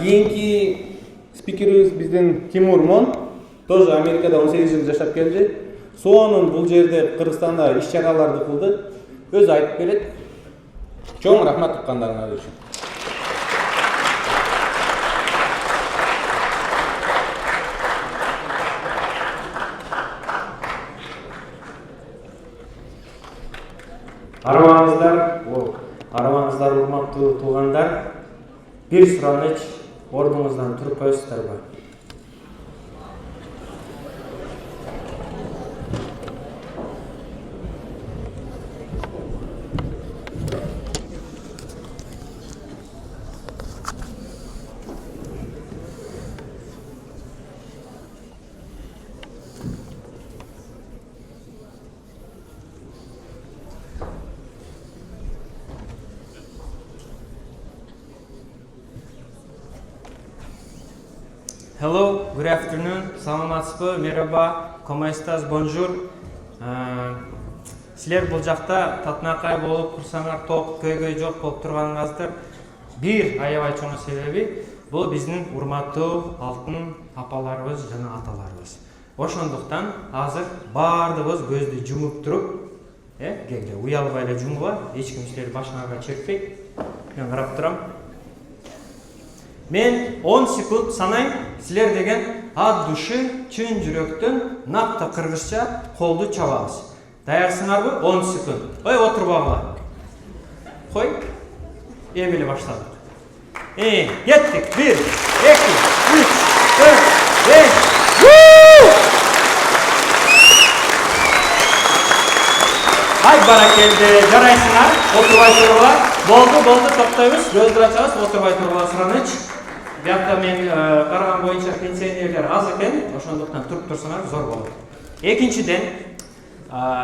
Кийинки спикерибиз биздин Тимур Мон, тоже Америкада 18 жыл жашап келди. Сонун бул жерде Кыргызстанда иш-чараларды кылды. Өзү айтып берет. Чоң рахмат уккандарыңар үчүн. Арыбаңыздар, урматтуу туугандар. Бир сураныч, ордуңуздан туруп коесуздарбы? Hello, good afternoon. Саламатсызбы, мераба, como estás, bonjour. Силер бул жакта татынакай болуп турсаңар, топ көйгөй жок болуп турганыңыздар. Бир аябай чоң себеби бул биздин урматтуу алтын апаларыбыз жана аталарыбыз. Ошондуктан азыр баардыгыбыз көздү жумуп туруп, кеңге уялбай эле жумула, эч ким силерди башыңарга чекпейт. Мен карап турам. Мен 10 секунд санайм, силер деген ат души, чын жүрөктөн, накта кыргызча колду чабабыз. Даярсыңарбы? 10 секунд. Ой, отурбагыла. Кой. Эмили баштадык. Кеттик. 1, 2, 3, 4, 5. Ай, баракелди, жарайсыңар, отурбай тургула. Болду, токтойбуз, көздү ачабыз, отурбай тургула сураныч. Биякта мен караган боюнча пенсионерлер аз экен, ошондуктан туруп турсаңар зор болот. Экинчиден,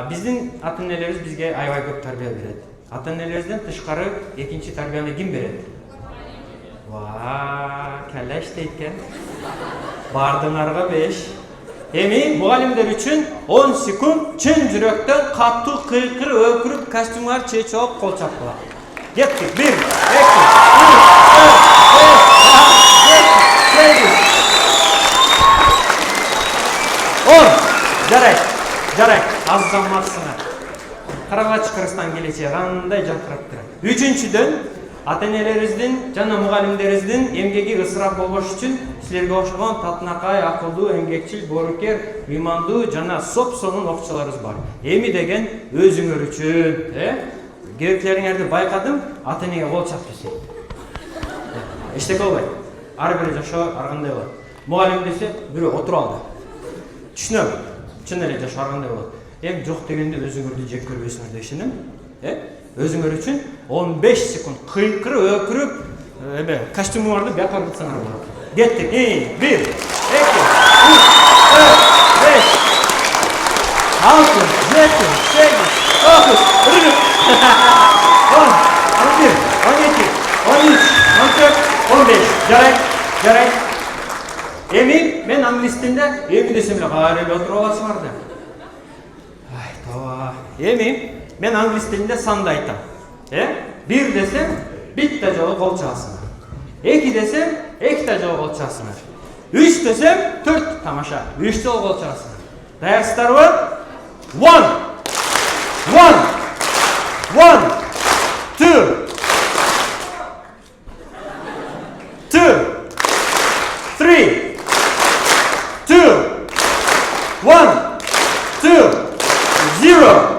биздин ата-энелерибиз бизге аябай көп тарбия берет. Ата-энелерибизден тышкары экинчи тарбияны ким берет? Калла иштейт экен. Бардыңарга 5. Эми мугалимдер үчүн 10 секунд чын жүрөктөн каттуу кыйкыр өкүрүп костюмдар чечип кол чапкыла. Кеттик. 1, 2, 3, 4, 5, 6, 7, 8, 9, 10. Жарайт. Аз заматсыңар. Карабач Кыргызстан келечеги кандай жаркырап турат. Үчүнчүдөн, ата-энелерибиздин жана мугалимдерибиздин эмгеги ысырап болбош үчүн силерге окшогон татынакай, акылдуу, эмгекчил, боорукер, ыймандуу жана соп-сонун окуучуларыбыз бар. Эми деген өзүңөр үчүн, керектериңерди байкадым, ата-энеге кол чап десе. Эчтеке болбойт. Ар бири жашоо ар кандай болот. Мугалим десе, бирөө отуруп алды. Түшүнөм. Чын эле жашоо ар кандай болот. Эң жок дегенде өзүңөрдү жек көрбөйсүңөр деп ишенем. Өзүңөр үчүн 15 секунд кыйкырып, өкүрүп, костюмуңарды бияка ыргытсаңар болот. Кеттик. 1, 2, 3, 4, 5, 6, 7, 8, 9, 10, 11, 12, 13, 14, 15. Жарайт. Эми мен англис тилинде эми десем эле кайра эле отуруп аласыңар да. Ай, тооба. Эми мен англис тилинде санды айтам. 1 десем, битте жолу кол чабасыңар. 2 десем, 2 жолу кол чабасыңар. 3 десем, 4 тамаша. 3 жолу кол чабасыңар. Даярсыздарбы? 1, 2, 3, 2, 1, 2, 0.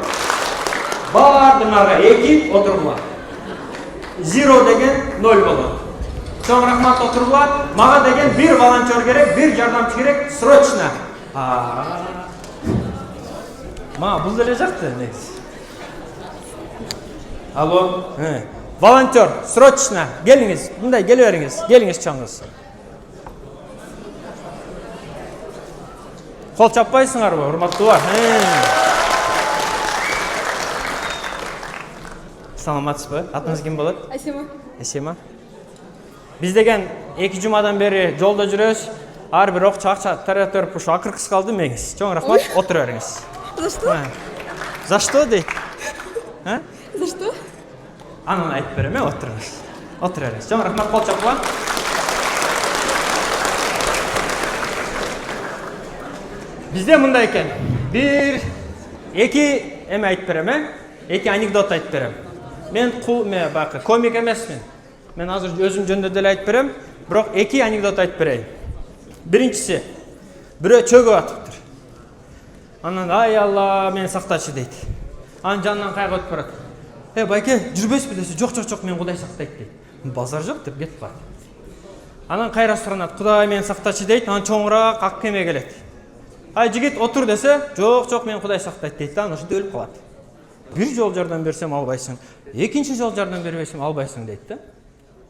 Бардыңарга 2 отургула. 0 деген 0 болот. Чоң рахмат, отургула. Мага деген 1 волонтер керек, 1 жардамчы керек, срочно. Мага бул деле жакты, негизи. Алло. Волонтер, срочно. Келиңиз, мындай келе бериңиз. Келиңиз чоңуз. Кол чаппайсыңарбы, урматтуулар? Саламатсызбы? Атыңыз ким болот? Асема. Биз деген 2 жумадан бери жолдо жүрөбүз. Ар бир окчу акча таратып ушу акыркы калды меңиз. Чоң рахмат, отура бериңиз. За что? За что дейт? За что? Анан айтып берем, отуруңуз. Отура бериңиз. Чоң рахмат, кол чапкыла. Bizде мындай екен. Бир, эки эме айтып берем, эки анекдот айтып берем. Мен бакы комик эмесмин. Мен азыр өзүм жөнүндө деле айтып берем, бирок эки анекдот айтып берейин. Биринчиси, бирөө чөгүп атыптыр. Анан ай Алла, мени сактачы дейт. Анын жанынан кайгы өтүп барат. Байке, жүрбөйсүзбү десе, жок, мен Кудай сактайт дейт. Базар жок деп кетип калат. Анан кайра суранат, Кудай мени сактачы дейт, анан чоңураак ак кеме келет. Ай жигит отур десе, жок, мен Кудай сактайт дейт, анан ошентип өлүп калат. Бир жол жардам берсем албайсың, экинчи жол жардам бербесем албайсың дейт да.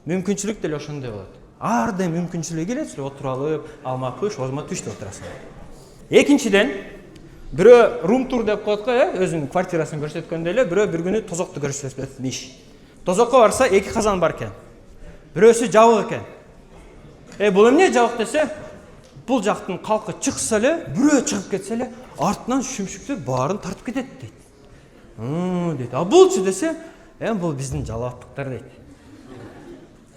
Мүмкүнчүлүк деле ошондой болот. Ар дайым мүмкүнчүлүгү келет, отуруп алып, алма пыш, озмо түш деп отурасың. Экинчиден, бирөө рум тур деп коет го, өзүнүн квартирасын көрсөткөндө эле, бирөө бир күнү тозокту көрсөтмүш. Тозокко барса, эки казан бар экен. Бирөөсү жабык экен. Бул эмне жабык десе, бул жактын калкы чыкса эле, бирөө чыгып кетсе эле, артынан шүмшүктөр баарын тартып кетет дейт. Дейт. А булчу десе, бул биздин жалаптыктар дейт.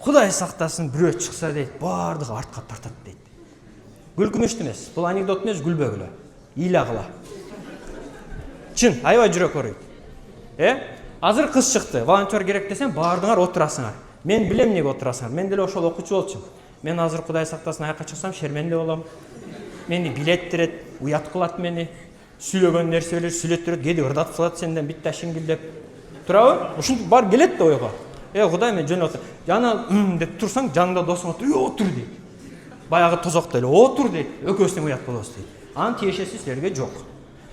Кудай сактасын, бирөө чыкса дейт, баардыгы артка тартат дейт. Күлкүнүчтүү эмес. Бул анекдот эмес, күлбөгүлө. Ыйлагыла. Чын, аябай жүрөк ооруйт. Азыр кыз чыкты, волонтер керек десем, баардыгыңар отурасыңар. Мен билем эмнеге отурасыңар. Мен деле ошол окуучу болчумун. Мен азыр Кудай сактасын аякка чыксам, шерменде болом. Мени билеттирет, уят кылат мени. Сүйлөгөн нерселер сүйлөттүрөт, кээде ырдатып салат сенден битта шиңгилдеп. Турабы? Ушинтип бар келет да ойго. Кудай мен жөн отур. Жана деп турсаң, жаныңда досуң отур, отур дейт. Баягы тозокто эле отур дейт. Экөөбүз уят болобуз дейт. Анын тиешеси силерге жок.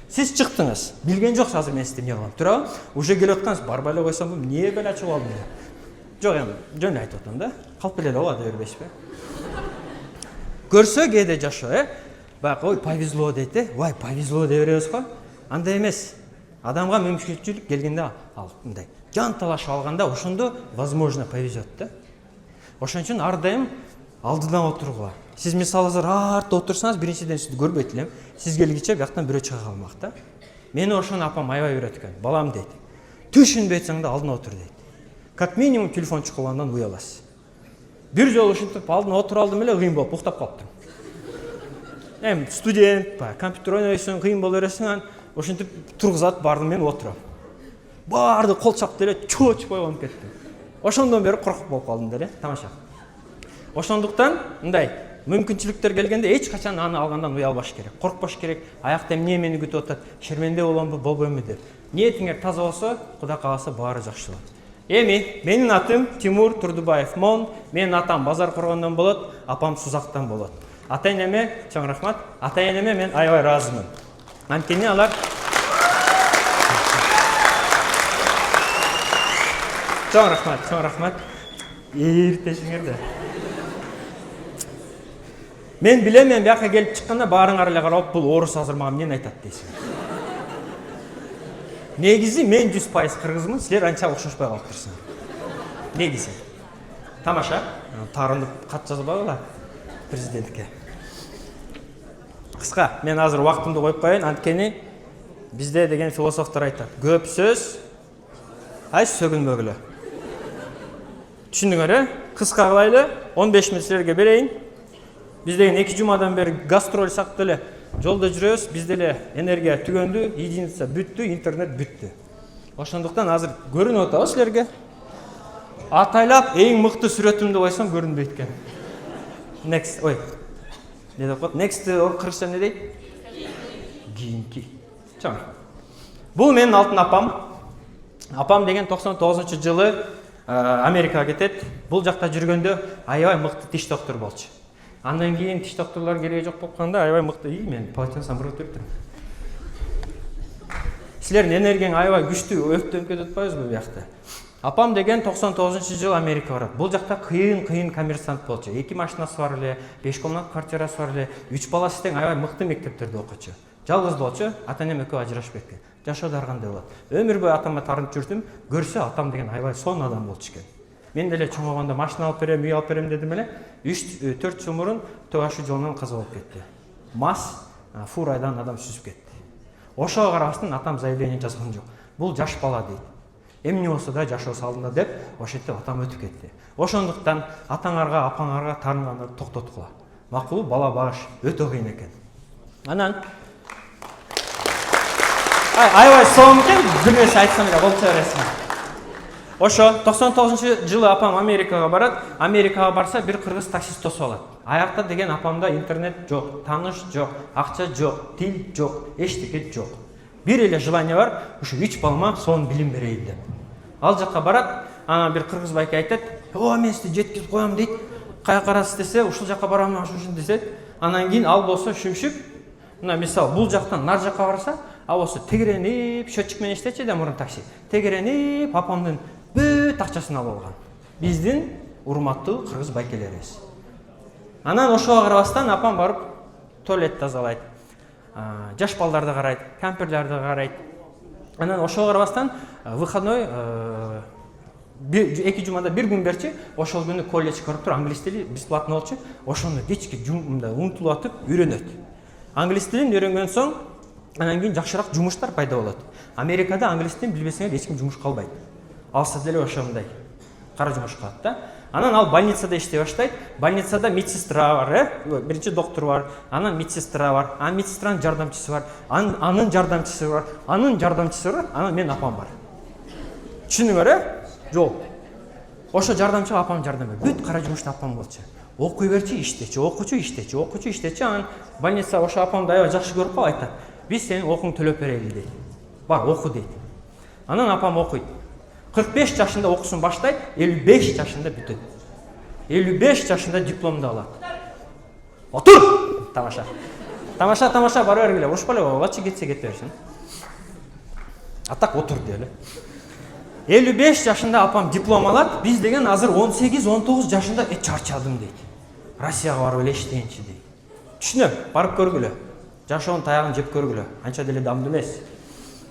Сиз чыктыңыз. Билген жоксуз азыр мен сизди эмне кылам. Турабы? Уже келип аткансыз, барбай эле койсом, эмне бела чыгып алдым деп. Жок жөн айтып атам да. Калп эле боло бербешпи? Көрсө кээде жашоо, Бак, ой, повезло дейт, Ой, повезло дей беребиз го. Андай эмес. Адамга мүмкүнчүлүк келгенде ал мындай жан талашып алганда ошондо возможно повезет да. Ошон үчүн ар дайым алдыдан отургула. Сиз мисалы артта отурсаңыз, биринчиден сизди көрбөйт элем. Сиз келгиче бияктан бирөө чыга калмак да. Мени ошону апам аябай үйрөткөн. Балам дейт. Түшүнбөй атсаң да алдына отур дейт. Как минимум телефон чукулгандан уяласыз. Бир жолу ушинтип алдына отуруп алдым эле, кыйын болуп уктап калыптым. Студент, компьютер ойнойсуң, кыйын боло бересиң, ошентип тургузат, бардым мен отурам. Барды кол чапты эле, чоочуп койгонуп кеттим. Ошондон бери коркуп болуп калдым деле, тамаша. Ошондуктан мындай мүмкүнчүлүктөр келгенде эч качан аны алгандан уялбаш керек, коркпош керек. Аякта эмне мени күтүп атат, шерменде боломбу, болбоймбу деп. Ниетиңер таза болсо, Кудай кааласа баары жакшы болот. Менин атым Тимур Турдубаев Мон, менин атам Базар Коргондон болот, апам Сузактан болот. Ата-энеме чоң рахмат. Ата-энеме мен аябай ыраазымын. Анткени алар чоң рахмат. Эртешиңер да. Мен билем, мен бияка келип чыкканда баарыңар эле карап, бул орус азыр мага эмнени айтат дейсиң. Негизи мен 100% кыргызмын, силер анча окшошпой калыптырсыңар. Негизи. Тамаша. Тарынып кат жазбагыла президентке. Кыска, мен азыр убактымды коюп коеюн, анткени бизде деген философтор айтат. Көп сөз сөгүнбөгүлө. Түшүндүңөр, кыска кылайлы, 15 минут силерге берейин. Биз деген 2 жумадан бери гастроль сактып эле жолдо жүрөбүз, бизде эле энергия түгөндү, единица бүттү, интернет бүттү. Ошондуктан азыр көрүнүп атабы силерге? Атайлап эң мыкты сүрөтүмдү койсом көрүнбөйт экен. Next, не деп коет? Next кыргызча эмне дейт? Кийинки. Чоң. Бул менин алтын апам. Апам деген 99-жылы Америкага кетет. Бул жакта жүргөндө аябай мыкты тиш доктор болчу. Андан кийин тиш докторлор кереги жок болуп калганда аябай мыкты. Мен полотенцем бурып бериптирм. Силердин энергияң аябай күчтүү өктөнүп кетип атпайбызбы бу жакта? Апам деген 99-жылы Америка барат. Бул жакта кыйын коммерсант болчу. 2 машинасы бар эле, 5 комнат квартирасы бар эле, 3 баласы тең аябай мыкты мектептерде окучу. Жалгыз болчу, ата-энем экөө ажырашып кеткен. Жашоодо кандай болот? Өмүр бою атамга тарынып жүрдүм. Көрсө атам деген аябай сонун адам болчу экен. Мен деле чоңойгондо машина алып берем, үй алып берем дедим эле. 3-4 жыл мурун төө ашы жолунан каза болуп кетти. МАЗ фурайдан адам сүзүп кетти. Ошого карабастан атам заявление жазган жок. Бул жаш бала дейт. Эмне болсо да жашоо салында деп, ошентип атам өтүп кетти. Ошондуктан атаңарга, апаңарга тарынганды токтоткула. Макул бала багыш өтө кыйын экен. Анан аябай соң екен, бір нәрсе айтсам да болса бересің. Ошо 99-жылы апам Америкаға барады. Америкаға барса бір қырғыз таксист тосып алады. Аяқта деген апамда интернет жоқ, таныш жоқ, ақша жоқ, тил жоқ, ештеңе жоқ. Бір эле желание бар, ушу 3 балама соны билим берейин деп. Ал жаққа барады, ана бір қырғыз байке айтады: "О, мен сізді жеткізіп қоямын" дейді. Қай қарасыз десе, ушул жаққа барамын, ушул десе, анан кейін ал болса шүмшік. Мына мисал бул жақтан нар жаққа барса, ал болса тегеренип, счетчикмен иштечи да мурун такси. Тегеренип апамдын бүт акчасын алып алган. Биздин урматтуу кыргыз байкелерибиз. Анан ошого карабастан апам барып туалет тазалайт. Жаш балдарды карайт, кампирлерди карайт. Анан ошого карабастан выходной 2 жумада бир күн берчи, ошол күнү колледж көрүп тур, англис тили бесплатно болчу. Ошону кечки жумда умтулуп атып үйрөнөт. Англис тилин үйрөнгөн соң анан кийин жакшыраак жумуштар пайда болот. Америкада англис тилин билбесеңер эч ким жумушка албайт. Алса деле ошондой кара жумуш кылат да. Анан ал больницада иштей баштайт. Больницада медсестра бар, биринчи доктор бар, анан медсестра бар, анан медсестранын жардамчысы бар, анын жардамчысы бар, анын жардамчысы бар, анан мен апам бар. Түшүнүңөр, жол. Ошо жардамчыга апам жардам берет. Бүт кара жумушты апам болчу. Окуй берчи, иштечи, окучу, иштечи, окучу, иштечи. Анан больница ошо апамды аябай жакшы көрүп калып айтат: "Биз сенин окуңду төлөп берели" дейт. Бар, оку дейт. Анан апам окуйт. 45 жашында окусын баштайт, 55 жашында бүтөт. 55 жашында дипломду алат. Отур! Тамаша. Тамаша бара бергиле. Урушпа эле, лачы кетсе кете берсин. А так отур деле. 55 жашында апам диплом алат. Биз деген азыр 18-19 жашында чарчадым дейт. Россияга барып эле иштейинчи дейт. Түшүнөм, барып көргүлө. Жашоонун таягын жеп көргүлө. Анча деле дамдуу эмес.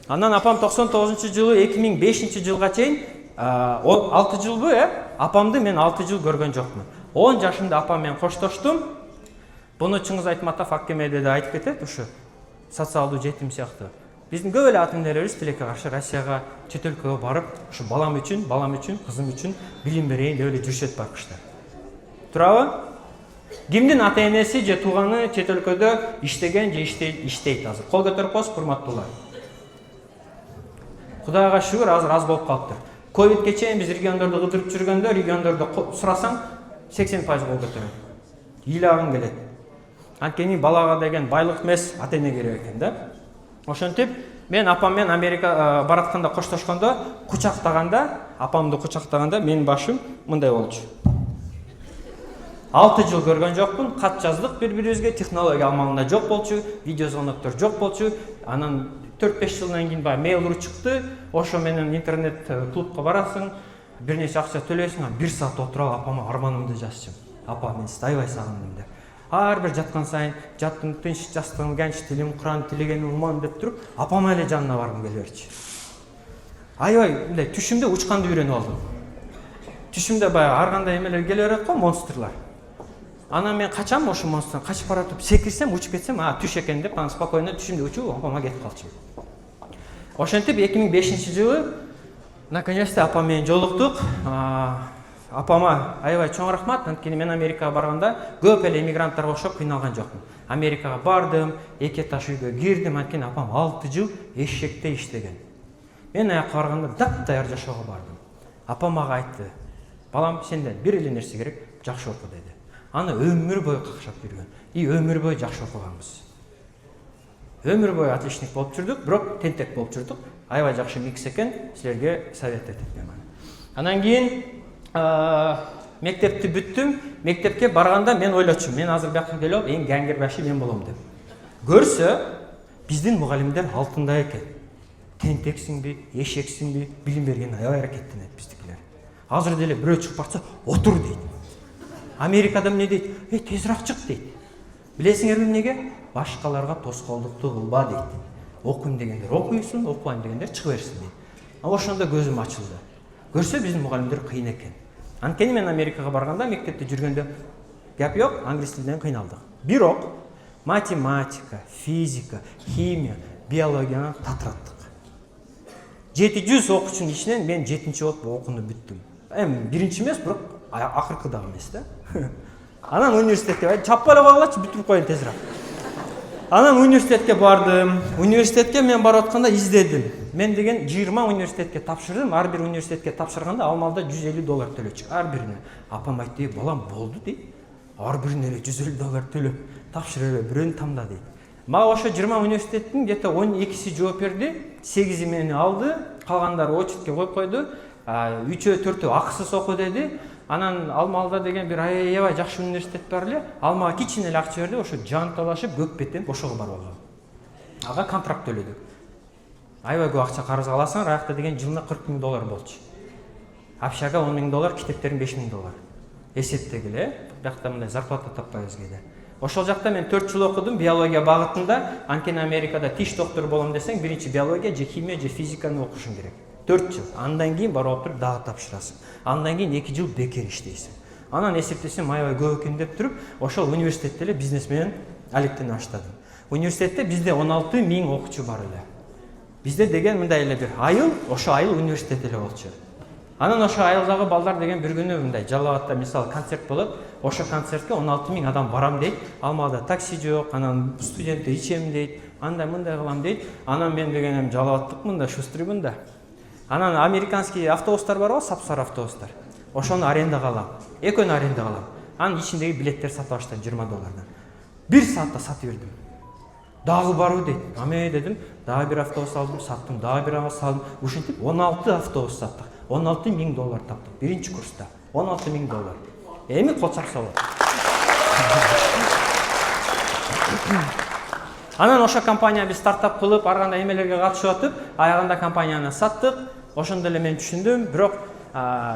Андан апам 99-жылы 2005 жылга чейин 6 жылбы, апамды мен 6 жыл көргөн жокмун. 10 жашымда апам менен коштоштум. Буну Чыңгыз Айтматов Аккемеде да айтып кетет, ушу социалдуу жетим сыяктуу. Биздин көп эле ата энелерибиз тилекке каршы Россияга, чет өлкөгө барып, ушу балам үчүн, кызым үчүн билим берейин деп эле жүрүшөт байкуштар. Турабы? Кимдин ата энеси же тууганы чет өлкөдө иштеген же иштейт азыр? Кол көтөрүп коюңуз, урматтуулар. Кудайга шүгүр, азыр аз болуп калыптыр. Ковидке чейин биз региондорду кыдырып жүргөндө, региондордо сурасаң 80% кол көтөрөт. Ыйлагың келет. Анткени балага деген байлык эмес, ата эне керек экен да. Ошентип, мен апам менен Америка баратканда коштошкондо, апамды кучактаганда менин башым мындай болчу. 6 жыл көргөн жокмун, кат жаздык бири-бирибизге, технология алмагында жок болчу, видео звоноктор жок болчу. Анан 4-5 жылдан кийин баягы мейл чыкты. Ошо менен интернет клубка барасың, бир нече акча төлөйсүң, 1 саат отуруп апама арманымды жазчым. Апа, мен сизди аябай сагындым деп. Ар бир жаткан сайын жаттым, тынч, жастыгым, генч, тилим, Куран тилеген урман деп туруп, апама эле жанына баргым келе берчи. Аябай мындай түшүмдө учканды үйрөнүп алдым. Түшүмдө баягы ар кандай эмелер келе берет го, монстрлар. Анан мен качам, ошо монстрдан качып баратып, секирсем, учуп кетсем, түш экен деп, анан спокойно түшүмдө учуп, апама кетип калчумун. Ошентип 2005 жылы наконец-то апам менен жолуктук. Апама аябай чоң рахмат, анткени мен Америкага барганда көп эле эмигранттарга окшоп кыйналган жокмун. Америкага бардым, 2 этаж үйгө кирдим, анткени апам 6 жыл эшекте иштеген. Мен аякка барганда дап-даяр жашоого бардым. Апам мага айтты: "Балам, сенден бир эле нерсе керек, жакшы оку" деди. Аны өмүр бою какшап жүргөн. Өмүр бою жакшы окуганбыз. Өмүр бою отличник болуп жүрдүк, бирок тентек болуп жүрдүк. Аябай жакшы микс экен, силерге совет этет мен. Анан кийин мектепти бүттүм. Мектепке барганда мен ойлочумун, мен азыр бияка келип, эң гангер башы мен болом деп. Көрсө, биздин мугалимдер алтындай экен. Тентексиңби, эшексиңби, билим берген аябай аракеттенет биздикилер. Азыр деле бирөө чыгып барса, отур дейт. Америкада эмне дейт? Тезирээк чык дейт. Билесиңерби эмнеге? Башкаларга тоскоолдукту кылба дейт. Окуйм дегендер окуйсун, окубайм дегендер чыга берсин дейт. Ошондо көзүм ачылды. Көрсө биздин мугалимдер кыйын экен. Анткени мен Америкага барганда мектепте жүргөндө гап жок, англис тилинен кыйналдык. Бирок математика, физика, химия, биологияны татыраттык. 700 окуучунун ичинен мен 7-чи болуп окууну бүттүм. Биринчи эмес, бирок акыркы дагы эмес да. Анан университетте чаппа эле койгулачы, бүтүрүп коеюн тезирээк. Анан университетке бардым. Университетке мен барып атканда издедим. Мен деген 20 университетке тапшырдым. Ар бир университетке тапшырганда алмалда $150 төлөчү. Ар бирине. Апам айтты, балам болду дейт. Ар бирине эле $150 төлөп тапшыра эле бирөөнү тамда дейт. Мага ошо 20 университеттин где-то 12си жооп берди, 8и мени алды, калгандары очередке коюп койду. 3-4 акысыз оку деди. Анан Алмалда деген бир аябай жакшы университет бар эле. Ал мага кичине эле акча берди, ошо жанталашып көк беттен ошого барып алгам. Ага контракт төлөдүк. Аябай көп акча карыз аласың, аякта деген жылына $40,000 болчу. Общага $10,000, китептерин $5,000. Эсептегиле, биякта мындай зарплата таппайбыз кээде. Ошол жакта мен 4 жыл окудум биология багытында. Анткени Америкада тиш доктор болом десең, биринчи биология же химия же физиканы окушуң керек. 4 жыл. Андан кийин барып туруп дагы тапшырасың. Андан кийин 2 жыл бекер иштейсиң. Анан эсептесем аябай көп экен деп туруп, ошол университетте эле бизнес менен алектен баштадым. Университетте бизде 16,000 окуучу бар эле. Бизде деген мындай эле бир айыл, ошо айыл университет эле болчу. Анан ошо айылдагы балдар деген бир күнү мындай Жалал Абадта мисалы концерт болот. Ошо концертке 16,000 адам барам дейт. Алмалда такси жок, анан студентте ичем дейт. Андай мындай кылам дейт. Анан мен дегенем Жалал Абадтыкмын да, шустрыймын да. Анан американский автобустар бар го, сапсар автобустар. Ошону арендага алам. Экөөнү арендага алам. Анын ичиндеги билеттер сатып баштадым $20. 1 саатта сатып бердим. Дагы барбы дейт. Аме дедим, дагы бир автобус алдым, саттым, дагы бир автобус салдым. Ушинтип 16 автобус саттык. $16,000 таптык. Биринчи курста. $16,000. Эми колчакса болот. Анан ошо компания биз стартап кылып, ар кандай эмелерге катышып атып, аягында компанияны саттык. Ошондо эле мен түшүндүм, бирок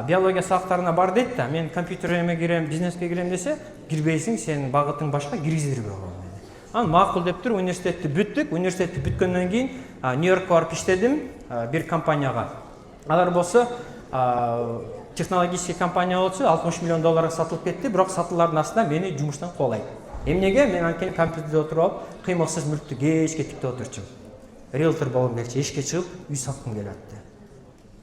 биология сабактарына бар дейт да, мен компьютерге кирем, бизнеске кирем десе, кирбейсиң, сенин багытың башка, киргиздирбей койгон. Анан макул деп туруп университетти бүттүк. Университетти бүткөндөн кийин Нью-Йоркко барып иштедим бир компанияга. Алар болсо технологический компания болчу, $60 миллион сатылып кетти, бирок сатуулардын астында мени жумуштан куулайт. Эмнеге? Мен анткени компьютерде отуруп алып, кыймыксыз мүлктү кечке тиктеп отурчумун. Риэлтор болгум келчү, эшикке чыгып, үй саткым келип атты.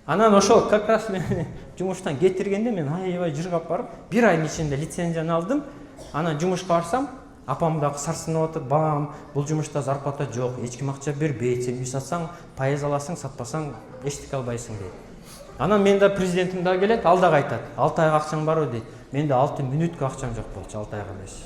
Анан ошол как раз мени жумуштан кетиргенде мен аябай жыргап барып, 1 айдын ичинде лицензияны алдым. Анан жумушка барсам, апам дагы сарсынып атып, балам, бул жумушта зарплата жок, эч ким акча бербейт, сен үй сатсаң, пайыз аласың, сатпасаң, эчтеке албайсың дейт. Анан мен да президентим дагы келет, ал дагы айтат, 6 айга акчаң барбы дейт. Менде 6 мүнөткө акчам жок болчу, 6 айга эмес.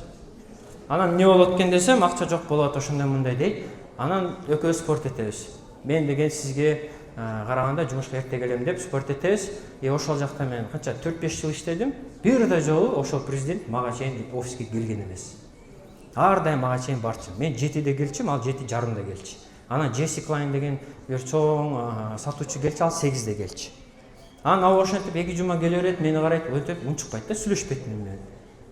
Анан эмне болот экен десем, акча жок болот, ошондой мындай дейт. Анан экөөбүз спорт этебиз. Мен деген сизге караганда жумушка эрте келем деп спорт этебиз. Ошол жакта мен канча 4-5 жыл иштедим. Бир да жолу ошол президент мага чейин офиске келген эмес. Ар дайым мага чейин барчу. Мен 7-де келчүм, ал 7:30 келчү. Анан Джесси Клайн деген бир чоң сатуучу келчү, ал 8-де келчү. Анан ал ошентип 2 жума келе берет, мени карайт, өтүп унчукпайт да, сүйлөшпөйт менен.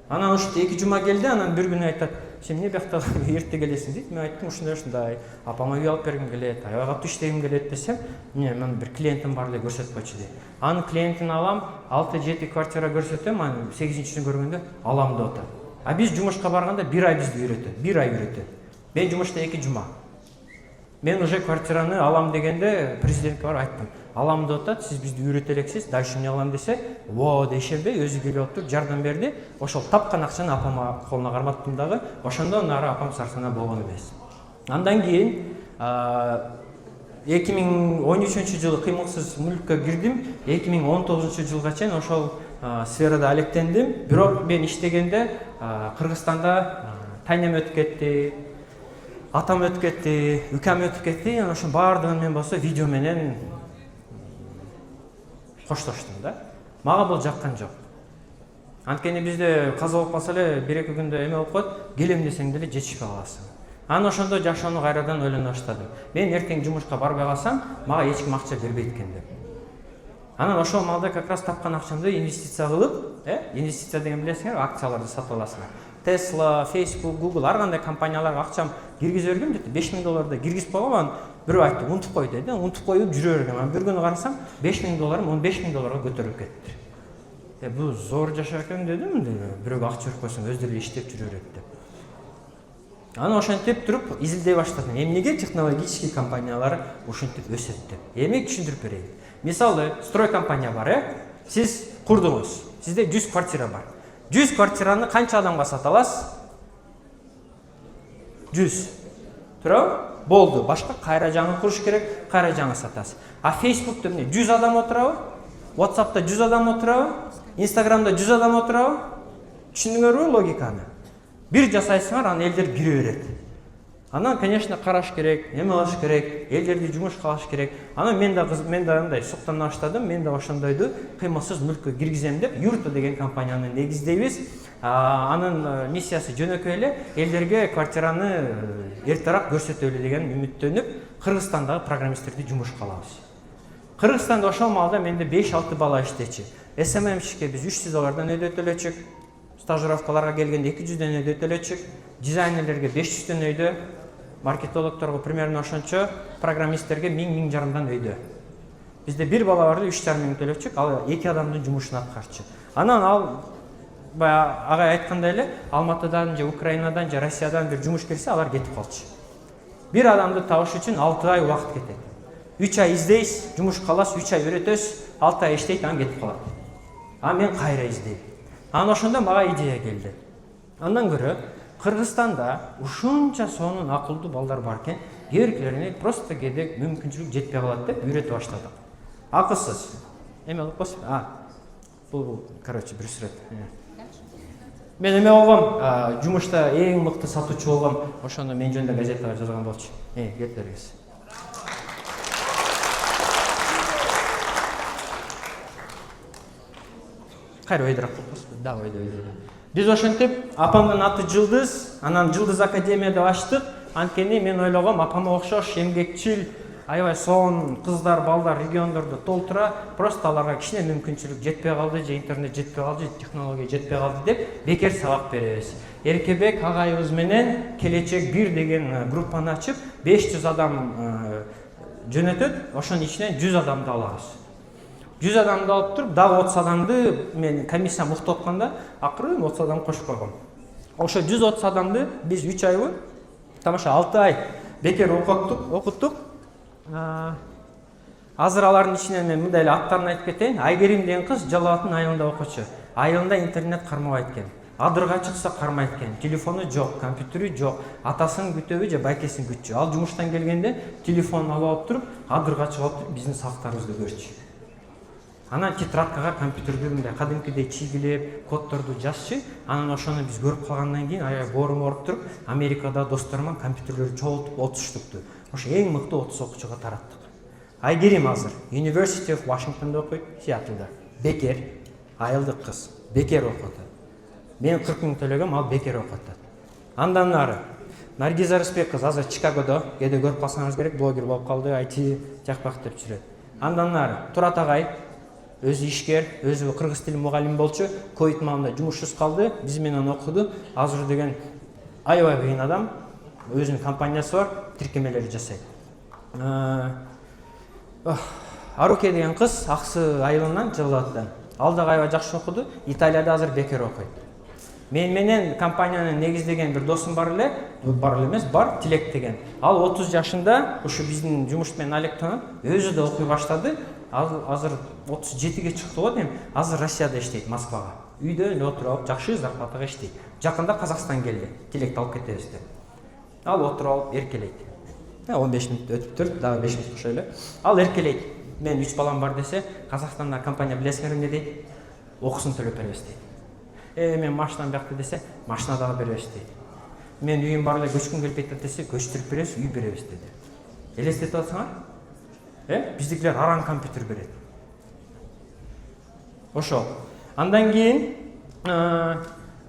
Анан ошо 2 жума келди, анан бир күнү айтат, сен эмне биякта эрте келесиң дейт. Мен айттым, ушундай, апама үй алып бергим келет, аябай катуу иштегим келет десем, мен бир клиентим бар эле, көрсөтүп койчу дейт. Анын клиентин алам, 6-7 квартира көрсөтөм, анан 8-чисин көргөндө алам деп атат. А биз жумушка барганда 1 ай бизди үйрөтөт, 1 ай үйрөтөт. Мен жумушта 2 жума. Мен уже квартираны алам дегенде президентке барып айттым. Алам деп атат, сиз бизди үйрөтө элексиз, дальше эмне кылам десе, "Во" дешембей, өзү келип отуруп жардам берди. Ошол тапкан акчаны апама колуна карматтым дагы. Ошондон ары апам сарсана болгон эмес. Андан кийин 2013-жылы кыймыксыз мүлккө кирдим. 2019-жылга чейин ошол сферада алектендим. Бирок мен иштегенде Кыргызстанда тайнем өтүп кетти, атам өтүп кетти, үкам өтүп кетти. Ошо баардыгын мен болсо видео менен коштоштум да. Мага бул жаккан жок. Анткени бизде каза болуп калса эле 1-2 күндө эме болуп коет, келем десең деле жетишпей каласың. Анан ошондо жашоону кайрадан ойлоно баштадым. Мен эртең жумушка барбай калсам, мага эч ким акча бербейт экен деп. Анан ошол маалда как раз тапкан акчамды инвестиция кылып, инвестиция деген билесиңер, акцияларды сатып аласыңар. Tesla, Facebook, Google ар кандай компанияларга акчам киргизе бергем деп, $5,000 киргизип койгом, бирөө айтты, унутуп кой деди. Унутуп коюп жүрө бергем. Анан бир күнү карасам, $5,000 $15,000 көтөрүлүп кетти. Бул зор жашоо экен дедим, бирөөгө акча берип койсоң өздөрү иштеп жүрө берет деп. Анан ошентип туруп изилдей баштадым. Эмнеге технологический компаниялар ушинтип өсөт деп. Эми түшүндүрүп берейин. Мисалы, строй компания бар, сиз курдуңуз. Сизде 100 квартира бар. 100 квартираны канча адамга сата аласыз? 100. Туурабы? Болду. Башка кайра жаңы куруш керек, кайра жаңы сатасыз. А Facebook'та эмне 100 адам отурабы? WhatsApp'та 100 адам отурабы? Instagram'da 100 адам отурабы? Түшүндүңөрбү логиканы? Бир жасайсыңар, аны элдер бире берет. Анан, конечно, караш керек, эме кылыш керек, элдерди жумушка алыш керек. Анан мен да андай суктан баштадым, мен да ошондойду кыймылсыз мүлккө киргизем деп Юрто деген компанияны негиздейбиз. Анын миссиясы жөнөкөй эле элдерге квартираны эртерээк көрсөтөлү деген үмүттөнүп, Кыргызстандагы программисттерди жумушка алабыз. Кыргызстанда ошол маалда менде 5-6 бала иштечү. СММщикке биз 300 доллардан өйдөтөлөчүк. Стажировкаларга келгенде 200дөн өйдөтөлөчүк. Дизайнерлерге 500дөн өйдө. Маркетологторго примерно ошончо, программисттерге 1000-1000 жарымдан өйдө. Бизде бир бала барды 3,5 миң төлөчүк, ал 2 адамдын жумушун аткарчу. Анан ал баягы агай айткандай эле Алматыдан же Украинадан же Россиядан бир жумуш келсе, алар кетип калчу. Бир адамды табыш үчүн 6 ай убакыт кетет. 3 ай издейсиз, жумуш каласыз, 3 ай үйрөтөсүз, 6 ай иштейт, анан кетип калат. А мен кайра издейм. Анан ошондо мага идея келди. Андан көрө Кыргызстанда ушунча сонун акылдуу балдар бар экен, кээбиркилерине просто кээде мүмкүнчүлүк жетпей калат деп үйрөтүп баштадык. Акысыз. Эме кылып койсуң. Бул короче бир сүрөт. Мен эме болгом, жумушта эң мыкты сатуучу болгом. Ошондо мен жөнүндө газеталар жазган болчу. Кетириңиз. Кайра ойдырак кылып да ойдой. Биз ошентип апамдын аты Жылдыз, анан Жылдыз академия деп ачтык. Анткени мен ойлогом апама окшош эмгекчил, аябай сонун кыздар, балдар региондордо толтура, просто аларга кичине мүмкүнчүлүк жетпей калды, же интернет жетпей калды, же технология жетпей калды деп бекер сабак беребиз. Эркебек агайыбыз менен Келечек 1 деген группаны ачып, 500 адам жөнөтөт, ошонун ичинен 100 адамды алабыз. 100 адамды алып туруп, дагы 30 адамды мен комиссия мыкты окканда, акырын 30 адам кошуп койгом. Ошо 130 адамды биз 3 айбы, тамаша 6 ай бекер окуттук. Азыр алардын ичинен мен мындай эле аттарын айтып кетейин. Айгерим деген кыз Жалал Абадтын айылында окучу. Айылында интернет кармабайт экен. Адырга чыкса кармайт экен. Телефону жок, компьютери жок. Атасын күтөбү же байкесин күтчү. Ал жумуштан келгенде телефонун алып туруп, адырга чыгып туруп биздин сабактарыбызды көрчү. Анан тетрадкага компьютерди мындай кадимкидей чийгилеп, коддорду жазчы. Анан ошону биз көрүп калгандан кийин аябай боорум ооруп туруп, Америкада досторуман компьютерлерди чогултуп 30 штукту. Ошо эң мыкты 30 окуучуга тараттык. Айгерим азыр University of Washington'da окуйт, Сиэтлда. Бекер, айылдык кыз, бекер окуйт. Мен 40 миң төлөгөм, ал бекер окуйт. Андан нары Наргиза Рыспек кыз азыр Чикагодо, кээде көрүп калсаңыз керек, блогер болуп калды, IT жакпак деп жүрөт. Андан нары Турат агай өзү ишкер, өзү кыргыз тили мугалим болчу, ковид маалында жумушсуз калды, биз менен окуду. Азыр деген аябай кыйын адам, өзүнүн компаниясы бар, тиркемелерди жасайт. Аруке деген кыз Аксы айылынан, Жалал Абадтан. Ал дагы аябай жакшы окуду, Италияда азыр бекер окуйт. Мен менен компанияны негиздеген бир досум бар эле эмес, бар, Тилек деген. Ал 30 жашында, ушу биздин жумуш менен алектенип, өзү да окуй баштады. Азыр 37ге чыкты го дейм. Азыр Россияда иштейт, Москвага. Үйдө эле отуруп, жакшы зарплатага иштейт. Жакында Казакстан келди. Тилекти алып кетебиз деп. Ал отуруп эркелейт. 15 мүнөт өтүп туруп, дагы 5 мүнөт ошой эле. Ал эркелейт. Мен 3 балам бар десе, Казакстанда компания билесиңер эмне дейт? Окусын төлөп беребиз дейт. Мен машинам бакты десе, машина дагы беребиз дейт. Мен үйүм бар эле, көчкүм келбейт десе, көчтүрүп беребиз, үй беребиз деди. Элестетип атсаңар? Биздикилер аран компьютер берет. Ошо. Андан кийин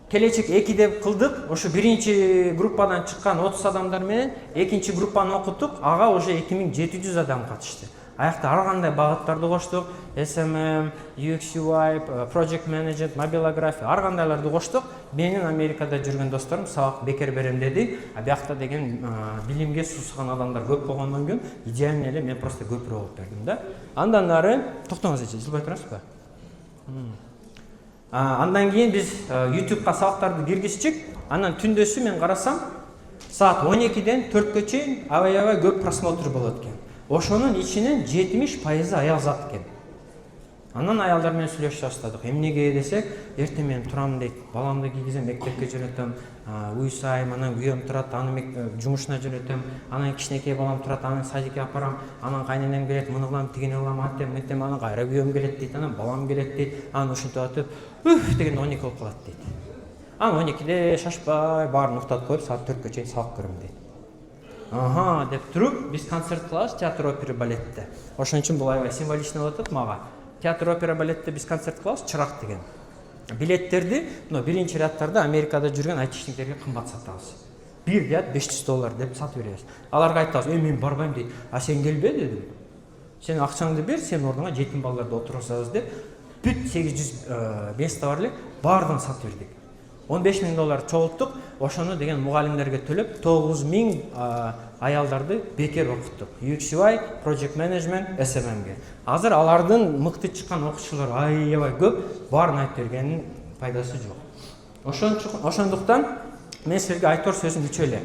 Келечек 2 деп кылдык. Ошо биринчи группадан чыккан 30 адамдар менен экинчи группаны окуттук. Ага уже 2700 адам катышты. Аякта ар кандай багыттарды коштук. SMM, UX UI, Project Management, мобилография, ар кандайларды коштук. Менин Америкада жүргөн досторум сабак бекер берем деди. Биякта деген билимге суусаган адамдар көп болгондон кийин идеяны эле мен просто көпүрөөк болуп бердим да. Андан нары токтоңуз эче, жылбай турасызбы? Андан кийин биз YouTube'га сабактарды киргизчик. Анан түндөсү мен карасам, саат 12ден 4кө чейин аябай көп просмотр болот экен. Ошонун ичинен 70% аял зат экен. Анан аялдар менен сүйлөшүп баштадык. Эмнеге десек, эртең мен турам дейт, баламды кийгизем, мектепке жөнөтөм, уйсайм, анан күйөөм турат, аны жумушуна жөнөтөм, анан кичинекей балам турат, аны садикке апарам, анан кайненем келет, муну кылам, тигини кылам, антем, мынтем, анан кайра күйөөм келет дейт, анан балам келет дейт, анан ушинтип атып, деген 12 болуп калат дейт. Анан 12-де шашпай, баарын уктатып коюп, саат 4-кө чейин салып көрөм дейт. Ага, деп туруп, биз концерт кылабыз театр опера балетте. Ошон үчүн бул аябай символичный болуп атат мага. Театр опера балетте биз концерт кылабыз, чырак деген. Билеттерди, биринчи рядтарда Америкада жүргөн айтишниктерге кымбат сатабыз. Бир ряд $500 деп сатып беребиз. Аларга айтабыз, мен барбайм дейт. А сен келбе дедим. Сен акчаңды бер, сен ордуңа жетим балдарды отургузабыз деп, бүт 800 место бар эле, баардыгын сатып бердик. $15,000 чогулттук, ошону деген мугалимдерге төлөп 9,000 аялдарды бекер окуттук. UXUI, Project Management, SMM'ге. Азыр алардын мыкты чыккан окуучулар аябай көп, баарын айтып бергенин пайдасы жок. Ошондуктан мен силерге айтор сөзүм үч эле.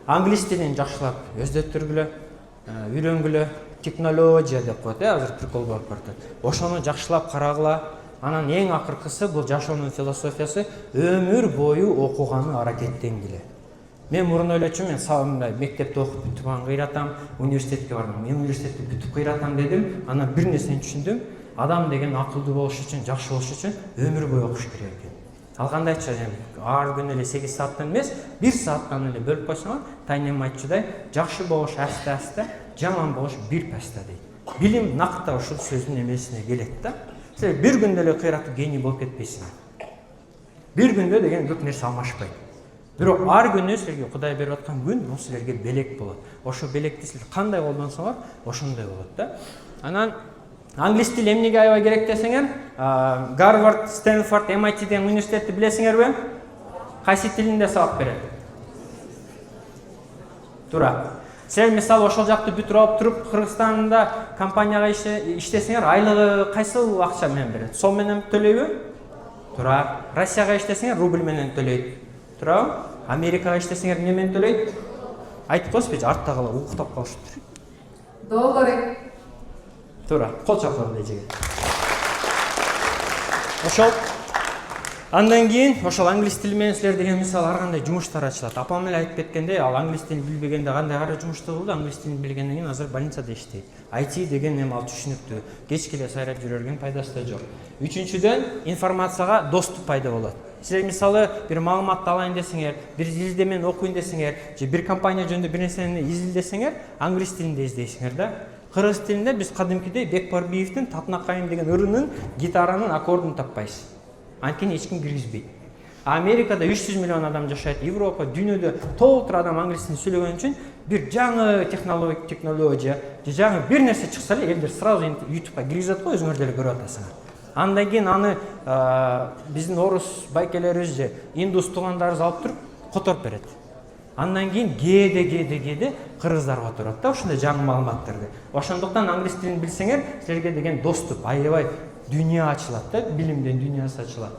Англис тилин жакшылап өздөттүргүлө, үйрөнгүлө, технология деп коет, азыр прикол болуп баратат. Ошону жакшылап карагыла. Анан эң акыркысы бул жашоонун философиясы өмүр бою окуганы аракеттенгиле. Мен мурун ойлочумун, мен мектепте окуп бүтүп анан кыйратам, университетке бардым. Мен университетти бүтүп кыйратам дедим. Анан бир нерсени түшүндүм. Адам деген акылдуу болуш үчүн, жакшы болуш үчүн өмүр бою окуш керек экен. Ал кандайча ар күнү эле 8 сааттан эмес, 1 сааттан эле бөлүп койсоңор, тайнем айтчудай, жакшы болуш аста-аста, жаман болуш бир паста дейт. Билим накта ушул сөздүн эмесине келет да. Сен бир күндө эле кыйратып гений болуп кетпейсиң. Бир күндө деген көп нерсе алмашпайт. Бирок ар күнү силерге Кудай берип аткан күн бул силерге белек болот. Ошо белекти силер кандай колдонсоңор, ошондой болот да. Анан англис тили эмнеге аябай керек десеңер, Гарвард, Стэнфорд, MIT деген университетти билесиңерби? Кайсы тилинде сабак берет? Туура. Сен мисалы ошол жакты бүтүрүп алып туруп, Кыргызстанда компанияга иштесеңер, айлыгы кайсыл акча менен берет? Сом менен төлөйбү? Туура. Россияга иштесеңер, рубль менен төлөйт. Туурабы? Америкага иштесеңер эмне менен төлөйт? Айтып коесузбу, артта кала уктап калышыптыр. $. Туура. Кол чапкан эле жигит. Ошол андан кийин ошол англис тили менен силер деген мисалы ар кандай жумуштар ачылат. Апам эле айтып кеткендей, ал англис тилин билбегенде кандай кара жумушта болду, англис тилин билгенден кийин азыр больницада иштейт. IT деген эми ал түшүнүктүү. Кечке эле сайрап жүрөргөн пайдасы да жок. Үчүнчүдөн информацияга доступ пайда болот. Силер мисалы бир маалыматты алайын десеңер, бир изилдемени окуйн десеңер, же бир компания жөнүндө бир нерсени изилдесеңер, англис тилинде издейсиңер да. Кыргыз тилинде биз кадимкидей Бекбарбиевдин Татнакайым деген ырынын гитаранын аккордун таппайсыз. Анткени эч ким киргизбейт. Америкада 300 миллион адам жашайт, Европа, дүйнөдө толтур адам англис тилин сөйлөгөн үчүн бир жаңы технология, же жаңы бир нерсе чыкса эле элдер сразу YouTube'га киргизет го, өзүңөр деле көрүп атасыңар. Андан кийин аны биздин орус байкелерибиз же индус туугандарыбыз алып туруп которуп берет. Андан кийин кээде кыргыздар которот да ушундай жаңы маалыматтарды. Ошондуктан англис тилин билсеңер, силерге деген доступ аябай дүйнө ачылат да, билимден дүйнөсү ачылат.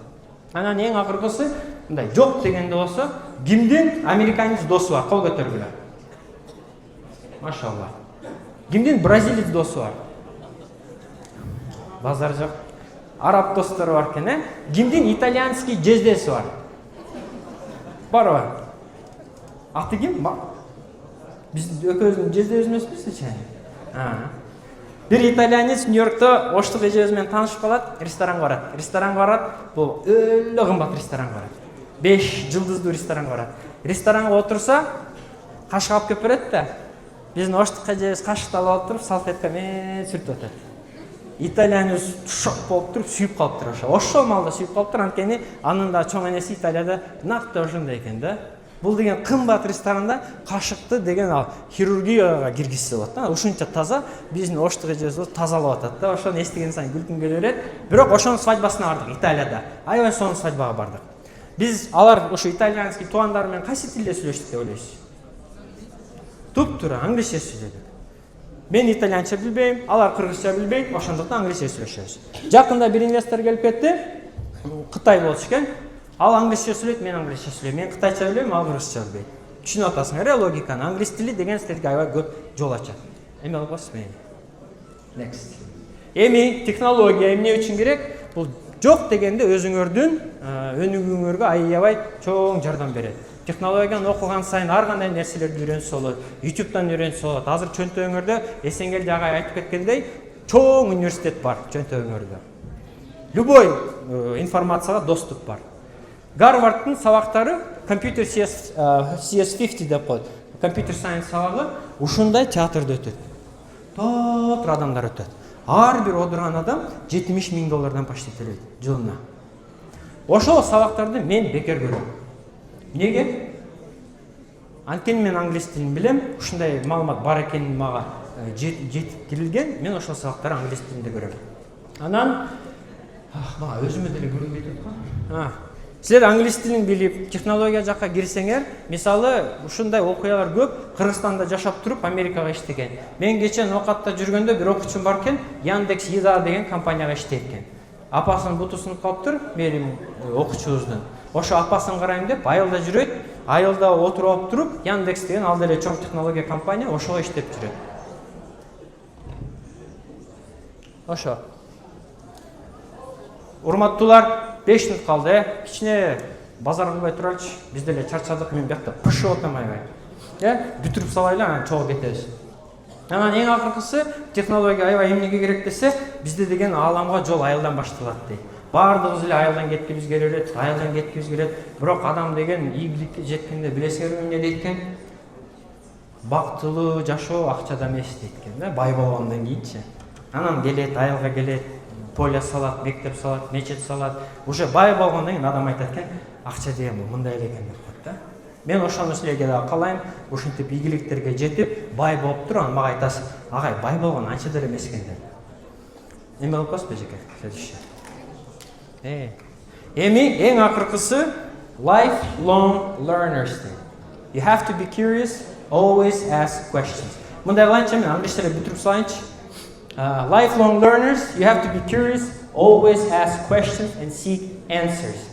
Анан эң акыркысы, мындай жок дегенде болсо, кимдин американец досу бар, кол көтөргүлө. Машалла. Кимдин бразилец досу бар? Базар жок. Араб достору бар экен, Кимдин итальянский жездеси бар? Барбы? Аты ким? Биз экөөбүздүн жездебиз эмеспизби? Бир итальянец Нью-Йоркто оштук эжебиз менен таанышып калат, ресторанга барат. Бул өлө кымбат ресторанга барат. 5 жылдыздуу ресторанга барат. Ресторанга отурса, кашык алып келип берет да. Биздин оштук эжебиз кашыкты алып туруп, салфетка менен сүртүп атат. Итальянец шок болуп туруп, сүйүп калыптыр ошол маалда сүйүп калыптыр, анткени анын да чоң энеси Италияда накты ошондой экен да. Бул деген кымбат ресторанда кашыкты деген ал хирургияга киргизсе болот да. Ушунча таза, биздин оштук эжебиз тазалап атат да. Ошону эстеген сайын күлкүм келе берет. Бирок ошонун свадьбасына бардык Италияда. Аябай сонун свадьбага бардык. Биз алар ушу итальянский туугандар менен кайсы тилде сүйлөштүк деп ойлойсуз? Туп-туура англисче сүйлөдүк. Мен итальянча билбейм, алар кыргызча билбейт, ошондуктан англисче сүйлөшөбүз. Жакында бир инвестор келип кетти. Кытай болчу экен. Ал англисче сүйлөйт, мен англисче сүйлөйм. Мен кытайча билбейм, ал кыргызча билбейт. Түшүнүп атасыңар логиканы. Англис тили деген силерге аябай көп жол ачат. Эме кылбайсызбы? Next. Эми технология эмне үчүн керек? Бул жок дегенде өзүңөрдүн өнүгүүңөргө аябай чоң жардам берет. Технологияны окуган сайын ар кандай нерселерди үйрөнсө болот. YouTube'дан үйрөнсө болот. Азыр чөнтөгүңөрдө Эсенгел жагай айтып кеткендей чоң университет бар чөнтөгүңөрдө. Любой информацияга доступ бар. Гарвардтын сабактары компьютер CS50 деп коет. Компьютер сайенс сабагы ушундай театрда өтөт. Тоотур адамдар өтөт. Ар бир отурган адам $70,000 почти төлөйт жылына. Ошол сабактарды мен бекер көрөм. Неге? Анткени мен англис тилин билем, ушундай маалымат бар экенин мага жетип кирилген, мен ошол сабактарды англис тилинде көрөм. Анан мага өзүмө деле көрүнбөйт аткан. Силер англис тилин билип, технология жакка кирсеңер, мисалы ушундай окуялар көп. Кыргызстанда жашап туруп Америкага иштеген. Мен кечен окатта жүргөндө бир окуучум бар экен, Яндекс Еда деген компанияга иштейт экен. Апасынын буту сынып калыптыр, менин окуучубуздун. Ошо апасын карайм деп айылда жүрөт. Айылда отуруп алып туруп, Яндекс деген ал деле чоң технология компания, ошого иштеп жүрөт. Ошо. Урматтуулар, 5 минут калды. Кичине базар кылбай туралычы. Биз деле чарчадык, мен бuyakta пышып отам аябай. Бүтүрүп салайлы, анан чогуу кетебиз. Анан эң акыркысы технология аябай эмнеге керек десе, бизде деген ааламга жол айылдан башталат дейт. Бардыгыбыз эле айылдан кеткибиз келет, айылдан кеткибиз келет. Бирок адам деген ийгиликке жеткенде билесиңерби эмне дейт экен? Бактылуу жашоо акчада эмес дейт экен, бай болгондон кийинчи. Анан келет, айылга келет, поле салат, мектеп салат, мечет салат. Уже бай болгондон кийин адам айтат экен, акча деген бул мындай эле экен деп коет да. Мен ошону силерге да каалайм, ушинтип ийгиликтерге жетип, бай болуп туруп, анан мага айтасыз, агай бай болгон анча деле эмес экен деп. Эме кылып коесузбу эжеке? Следующий. Эми эң акыркысы lifelong learners. You have to be curious, always ask questions. Мындай кылайынчы, мен англис теле бүтүрүп салайынчы. Lifelong learners, you have to be curious, always ask questions and seek answers.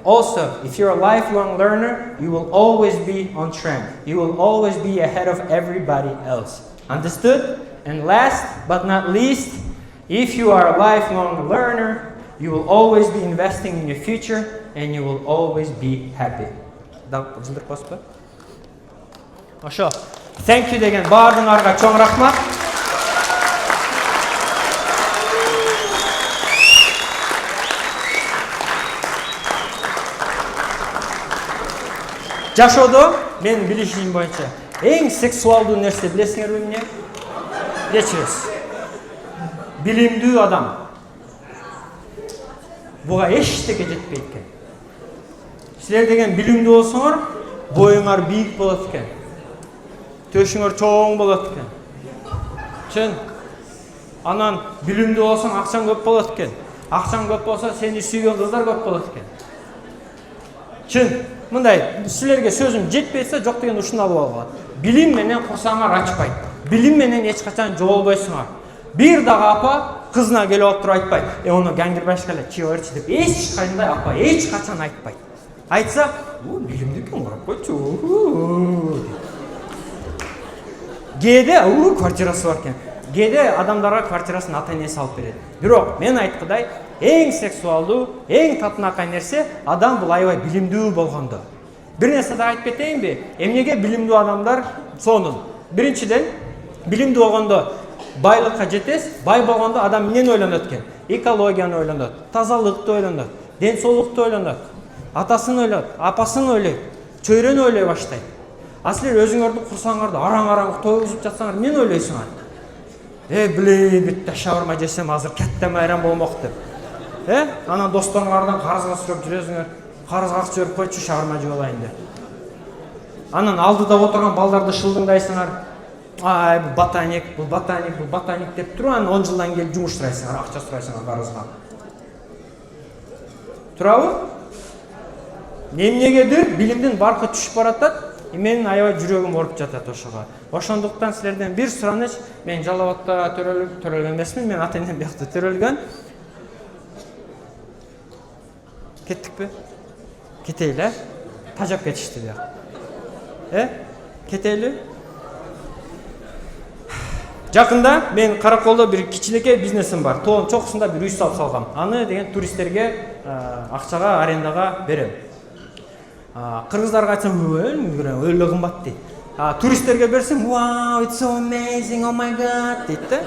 Also, if you're a lifelong learner, you will always be on trend. You will always be ahead of everybody else. Understood? And last but not least, if you are a lifelong learner, you will always be investing in your future and you will always be happy. Ошо. Thank you деген баардыгыңарга чоң рахмат. Жашоодо мен билишим боюнча эң сексуалдуу нерсе билесиңерби эмне? Кечиресиз. Билимдүү адам. Буга эчтеке жетпейт экен. Силер деген билимдүү болсоңор, боюңар бийик болот экен. Төшүңөр чоң болот экен. Чын. Анан билимдүү болсоң акчаң көп болот экен. Акчаң көп болсо сени сүйгөн кыздар көп болот экен. Чын. Мындай силерге сөзүм жетпесе, жок деген ушуну алып алгыла. Билим менен курсаңар ачпайт. Билим менен эч качан жоолбойсуңар. Бир дагы апа кызына келип алып туруп айтпайт. Ону гангербашка эле чыга берчи деп эч кандай апа эч качан айтпайт. Айтса, билимдүү экен, карап койчу. Кээде квартирасы бар экен. Кээде адамдарга квартирасын ата-энеси алып берет. Бирок мен айткыдай, эң сексуалдуу, эң татынакай нерсе адам бул аябай билимдүү болгондо. Бир нерсе да айтып кетейинби? Эмнеге билимдүү адамдар сонун? Биринчиден, билимдүү болгондо байлыкка жетесиз, бай болгондо адам эмнени ойлонот экен? Экологияны ойлонот, тазалыкты ойлонот, ден соолукту ойлонот, атасын ойлойт, апасын ойлойт, чөйрөнү ойлой баштайт. А силер өзүңөрдү курсаңарды араң-араң тойгузуп жатсаңар, эмнени ойлойсуңар? Билейин, битте шаварма жесем азыр кетте майрам болмок деп. Анан достоңардан карызга сурап жүрөсүңөр. Карызга акча берип койчу, шаварма жеп алайын деп. Анан алдыда отурган балдарды шылдыңдайсыңар. Бул ботаник деп туруп, анан 10 жылдан келип жумуштурайсыңар, акча сурайсыңар карызга. Турабы? Эмнегедир билимдин баркы түшүп баратат. Менин аябай жүрөгүм ооруп жатат ошого. Ошондуктан силерден бир сураныч, мен Жалал Абадта төрөлгөн эмесмин, мен ата-энем бuyakta төрөлгөн. Кеттикпи? Кетейли, тажап кетишти бuyак. Кетейли? Жакында мен Караколдо бир кичинекей бизнесим бар. Тоонун чокусунда бир үй салып салгам. Аны деген туристтерге акчага, арендага берем. Кыргыздарга айтсам, өлө кымбат дейт. Туристтерге берсем, wow, it's so amazing, oh my god дейт да.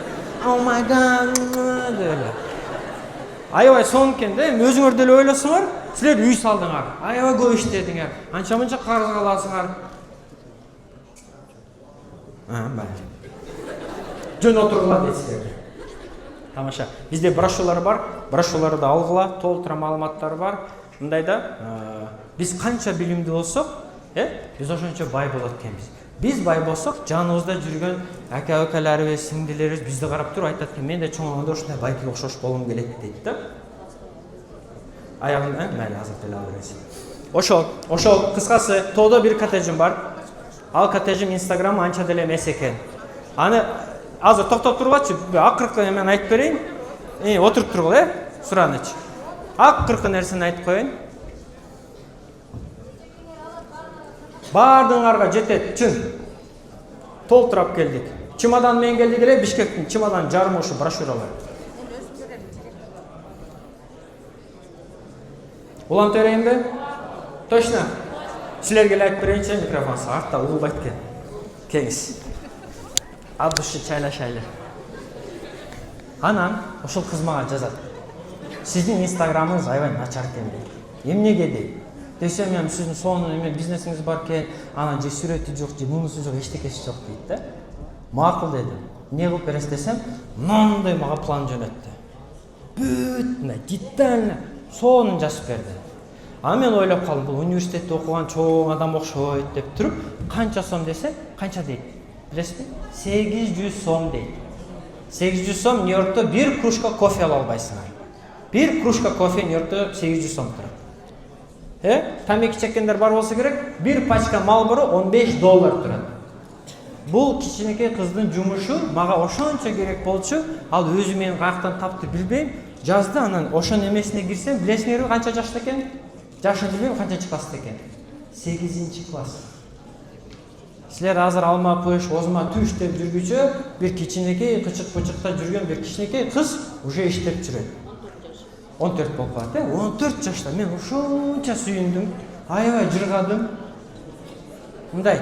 Oh my god деп. Аябай сонун экен да. Өзүңөр деле ойлосоңор, силер үй салдыңар. Аябай көп иштедиңер. Анча-мынча карызга аласыңар. Байли. Жөн отургула дейсиздер. Тамаша. Бизде брошюралар бар. Брошюраларды алгыла, толтура маалыматтар бар. Мындайда биз канча билимдүү болсок, биз ошончо бай болот экенбиз. Биз бай болсок, жаныбызда жүргөн ака-акаларыбыз, сиңдилерибиз бизди карап туруп айтат экен, мен да чоңойгондо ушундай байкеге окшош болгум келет дейт да. Аягын, майли азыр деле ала бересиң. Ошол кыскасы, тоодо бир коттеджим бар. Ал коттеджим Instagram анча деле эмес экен. Аны азыр токтоп тургачы, акыркы эмен айтып берейин. Отуруп тургула, суранычы. Акыркы нерсени айтып коеюн. Бардыңарга жетет, чын. Толтурап келдик. Чемодан менен келдик эле, Бишкектин чемодан жарымы ушу брошюралар. Улантып берейинби? Точно. Силерге эле айтып берейинчи, микрофон артта угулбайт экен. Кеңиз. От души чайлашайлы. Анан ошол кыз мага жазат. Сиздин инстаграмыңыз аябай начар экен дейт. Эмнеге дейт? Десем, мен сиздин сонун бизнесиңиз бар экен, анан же сүрөтү жок, же мунусу жок, эчтекеси жок дейт да. Макул дедим. Эмне кылып бересиз десем, мындай мага план жөнөттү. Бүтүн, детально сонун жазып берди. А мен ойлоп калдым, бул университетте окуган чоң адам окшойт деп туруп, канча сом десе, канча дейт? Билесизби? 800 сом дейт. 800 сом Нью-Йоркто бир кружка кофе ала албайсыңар. Бир кружка кофе Нью-Йоркто 800 сом турат. Тамеки чеккендер бар болсо керек, бир пачка Marlboro $15 турат. Бул кичинекей кыздын жумушу мага ошончо керек болчу, ал өзү менин каяктан тапты билбейм, жазды, анан ошонун эмесине кирсем, билесиңерби канча жашта экен? Жашын билбейм, канчанчы класста экен? 8-класс. Силер азыр алма пыш, озма түш деп жүргүчө, бир кичинекей кычык-пычыкта жүргөн бир кичинекей кыз уже иштеп жүрөт. 14 болуп калат, 14 жашта мен ошонча сүйүндүм, аябай жыргадым. Мындай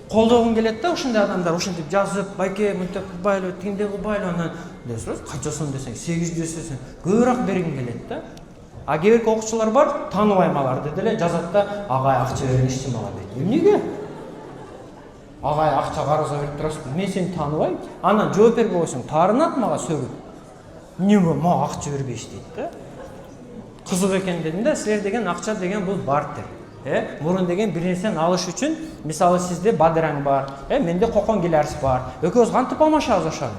колдогум келет да, ошондой адамдар ошентип жазып, байке мынтип кылбайлы, тигиндей кылбайлы, анан десеңиз, канча сом десең, 800 десең, көбүрөөк бергим келет да. А кээ бирки окуучулар бар, тааныбайм аларды деле жазат да, агай акча бериңизчи мага дейт. Эмнеге? Агай акча карызга берип турасызбы? Мен сени тааныбайм. Анан жооп бербей койсоң, таарынат мага сөгүп. Эмнеге мага акча бербейсиз дейт да. Кызык экен дедим да, силер деген акча деген бул бартер. Мурун деген бир нерсени алыш үчүн, мисалы сизде бадыраң бар, менде кокон келерс бар. Экөөбүз кантип алмашабыз ошону?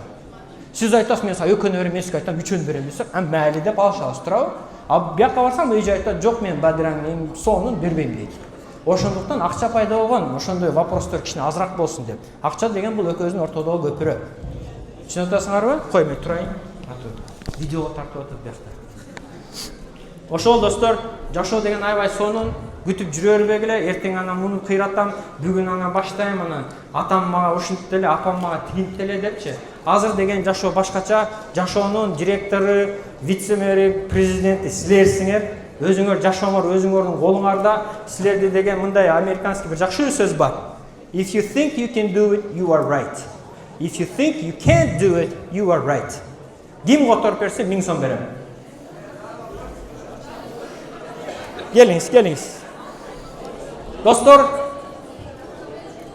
Сиз айтасыз, мен сага экөөнү берем, мен сизге айтам, үчөөнү берем десек, майли деп алышабыз, туурабы? А бияка барсам, эже айтат, жок, мен бадыраң сонун бербейм дейт. Ошондуктан акча пайда болгон, ошондой вопростор кичине азыраак болсун деп. Акча деген бул экөөбүздүн ортодогу көпүрө. Түшүнүп атасыңарбы? Кой, мен турайын. Видеого тартып атат биякта. Ошол достор, жашоо деген аябай сонун, күтүп жүрө бербегиле, эртең анан муну кыйратам, бүгүн анан баштайм, анан атам мага ушинтип деле, апам мага тигинтип деле депчи. Азыр деген жашоо башкача, жашоонун директору, вице-мэри, президенти силерсиңер. Өзүңөр жашооңор өзүңөрдүн колуңарда. Силерде деген мындай американский бир жакшы сөз бар. If you think you can do it, you are right. If you think you can't do it, you are right. Ким которуп берсе 1000 сом берем. Келиңиз. Достор,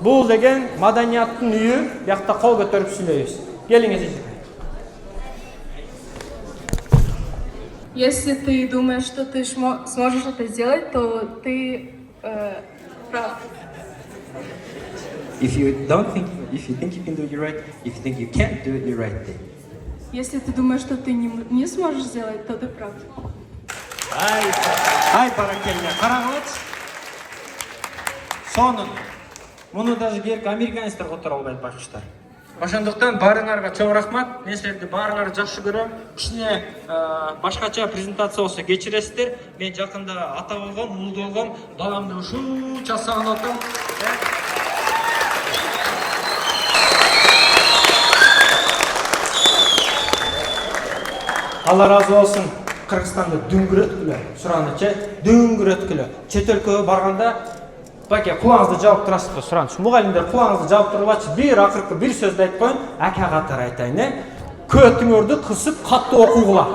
бул деген маданияттын үйү, биякта кол көтөрүп сүйлөйбүз. Келиңиз. Если ты думаешь, что ты сможешь это сделать, то ты прав. If you think you can do it, you're right. If you think you can't do it, you're right. Если ты думаешь, что ты не сможешь сделать, то ты прав. Ай, баракелле, караңыз. Сонун. Муну даже керек американецтер которо албайт башкычтар. Ошондуктан баарыңарга чоң рахмат. Мен силерди баарыңарды жакшы көрөм. Кичине башкача презентация болсо кечиресиздер. Мен жакында ата болгом, ул болгом, баламды ушунча сагынып атам. Алла разы болсын. Кыргызстанда дүңгүрөткүлө, суранычы, дүңгүрөткүлө. Чет өлкөгө барганда баке кулаңызды жаап турасызбы сураныч. Мугалимдер кулаңызды жаап туруп бир акыркы бир сөздү айтып коюн, ака катары айтайын, көтүңөрдү кысып катты окугула.